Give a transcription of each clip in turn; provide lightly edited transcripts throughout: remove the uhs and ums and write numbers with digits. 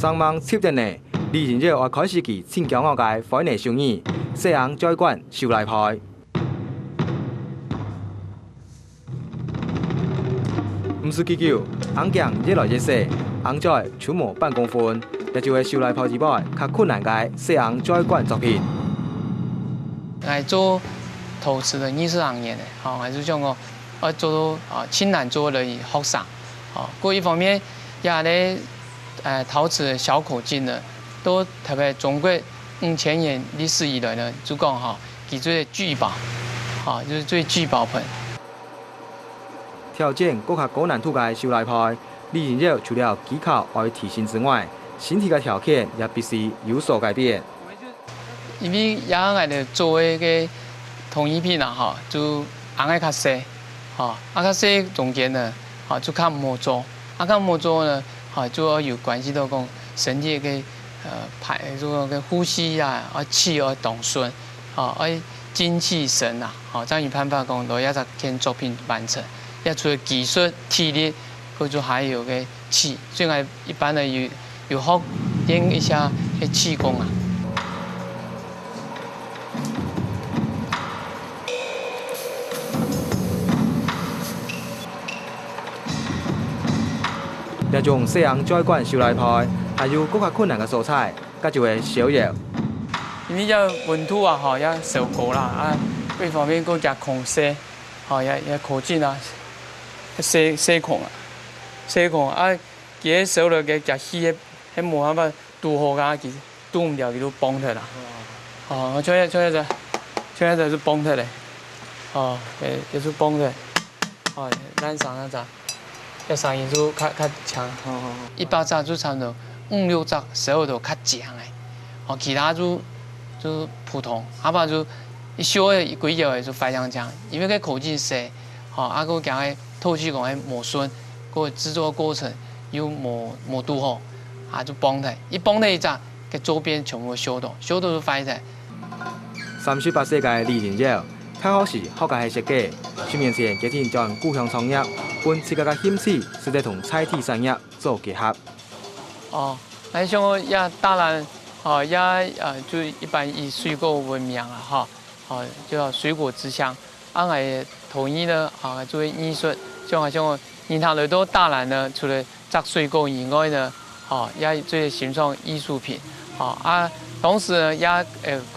上网7点内，李仁热还开始其真骄傲嘅婚礼生意，西洋再馆收来派。唔是祈求，红镜越来越细，红在出没半公分，也就会收来派之外较困难嘅西洋再馆作品。来做陶瓷的艺术行业的，还是讲我做青南做的学生，过一方面也咧陶瓷的小口径呢，都特别中国5000年历史以来呢，就讲其最聚宝，就是最聚宝盆。条件更较高难度嘅收来派，李仁热除了技巧要提升之外，身体嘅条件也必须有所改变。因为也爱着做迄个同一品就红个较细，较细中间呢，就较模做，较模做呢，就要有关系到讲身体个这个呼吸气要动顺，要精气神这样有办法讲到一件作品完成。也除了技术、体力，或者还有个气，所以一般的有好练一下气功啊。这种西洋再馆收来派，还有更加困难的素材，佮就会烧热。因为这温度也受高啦，一方面佮加空气，也口径细孔佢烧落嘅加气，迄冇办法拄好噶，其实拄唔掉佢都崩脱啦。我吹一就就崩脱咧，就是崩脱。咱上那只，一声音就较强。100只就差不多5、6只烧到较强诶，其他就普通，不然就一烧诶几脚就非常强，因为个口径细，个加个透气孔磨损，个制作过程又磨拄好，就崩脱。一崩脱一扎，个周边全部烧到就坏脱。38岁嘅李仁热，较好是学家系设计，10年前决定将故乡创业，本设计嘅兴趣是在同菜体产业做结合。像我也当然，也就一般以水果闻名啦，叫水果之乡。我同意呢，作为艺术，像我银行里头大兰呢，除了摘水果以外呢，也做欣赏艺术品，同时呢也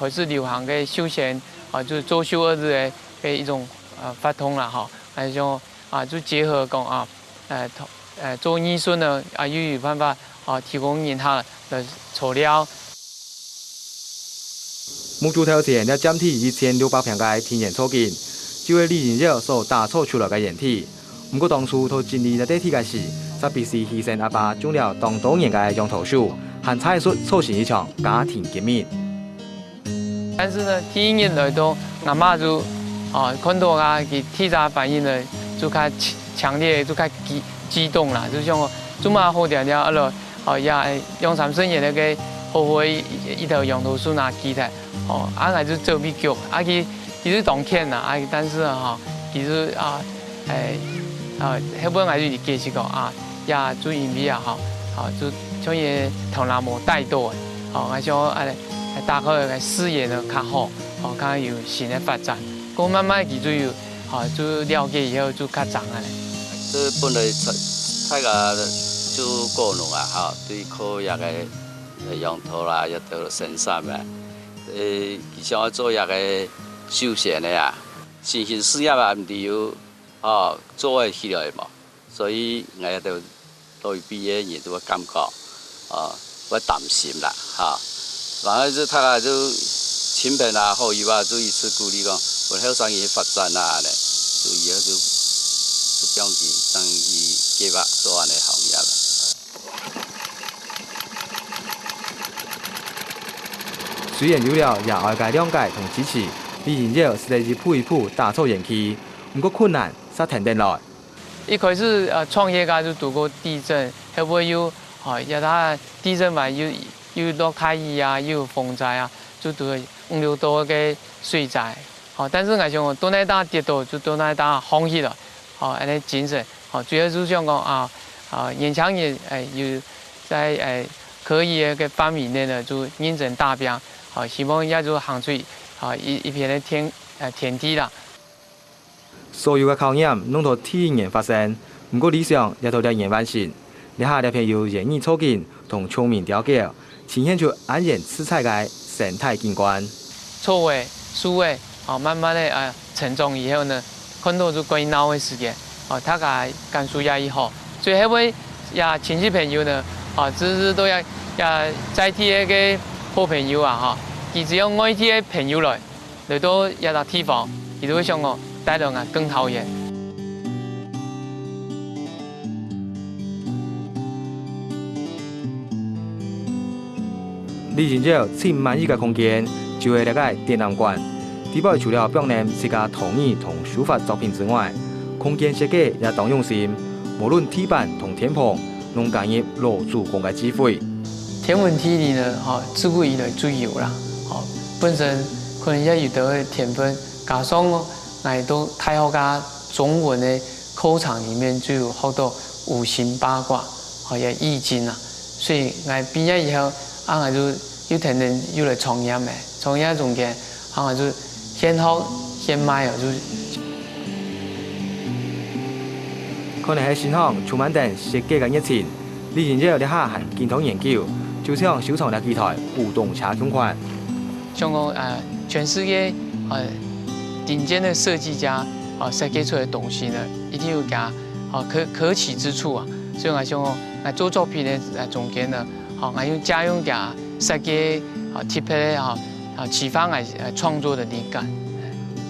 开始流行嘅休闲，就是周休2日嘅一种发通啦，还像就结合讲做艺术呢，又有办法提供银行的材料。目前头前要占体1600平嘅天然草根。就係李仁热所打造出來嘅原體，不過當初佢建立呢啲體嘅時，則必須犧牲阿爸種了當多年嘅楊桃樹，和菜樹促成一場家庭革命。但是呢，第一年來到阿媽就看到佢體質反應呢，就較強烈，就較激動啦，就像我做嘛好條條，也用3歲嘅那個後悔一條楊桃樹拿起來，我就做美腳，其實當天但是其實迄本我就解釋講也做因為就像嘢同那無帶到我想大家嘅視野呢較好，較有新嘅發展，咁慢慢佢就了解以後就較長啊。這本來大家就過農對科學嘅用途啦，也到生產啦，其實我做嘅。休閒的新興事業唔係要做得起來嘛，所以我對畢業人都會感覺會擔心啦然後就他就親朋好友就一直鼓勵講，我後生嘢發展就以後就不用去當去計劃做安嘅行業啦。雖然有了也愛嘅諒解同支持。李仁熱是一步一步打造園區，不過困難實停定來。一開始創業家就度過地震，會不會有他地震嘛有落太雨又有風災就度5、6度嘅水災。但是我想都那打跌倒就都那打放棄了，安尼精神，主要就想講年輕人有在可以嘅方面呢，就认真达标，希望也就行出一片的天地啦。所有嘅考验拢到体验发生，不过理想也到了研完成。你下条片由人艺促进同聪明调教，呈现出安然自在嘅生态景观。错位、数位，慢慢的成长以后呢，看到就关于脑的世界，大家感受也好，所以迄位也亲戚朋友呢，只是都也在地嘅好朋友啊，其只要外地嘅朋友来到一笪地方，佢都會向我帶來更好嘢。李仁照最滿意嘅空間就係呢個展覽館。地堡除了表現自家陶藝同書法作品之外，空間設計也當用心，無論地板同天棚，攏加入老主公嘅智慧。天文地理呢，自古以來最有啦，本身可能也有得天分，加上我到太學家中文的課程裡面就有學到五行八卦，也易經啦，所以我畢業以後，我就有天天又來創業嘅，創業中間，我就先學先賣就。可能係新行充滿等設計嘅熱情，李仁照呢下係健康研究，就像收藏了幾台古董車胸款。像講全世界頂尖的設計家設計出來的東西呢，一定有加可取之處啊。所以我想講，做作品的中間呢，我用加用加設計貼配啟發我創作的靈感。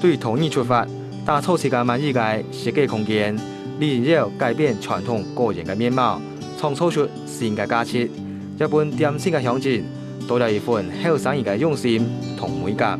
對陶藝出發，打造自家滿意嘅設計空間，李仁照改變傳統個人嘅面貌，創造出新嘅價值。一本點心嘅香氣，多了一份後生人嘅用心同美感。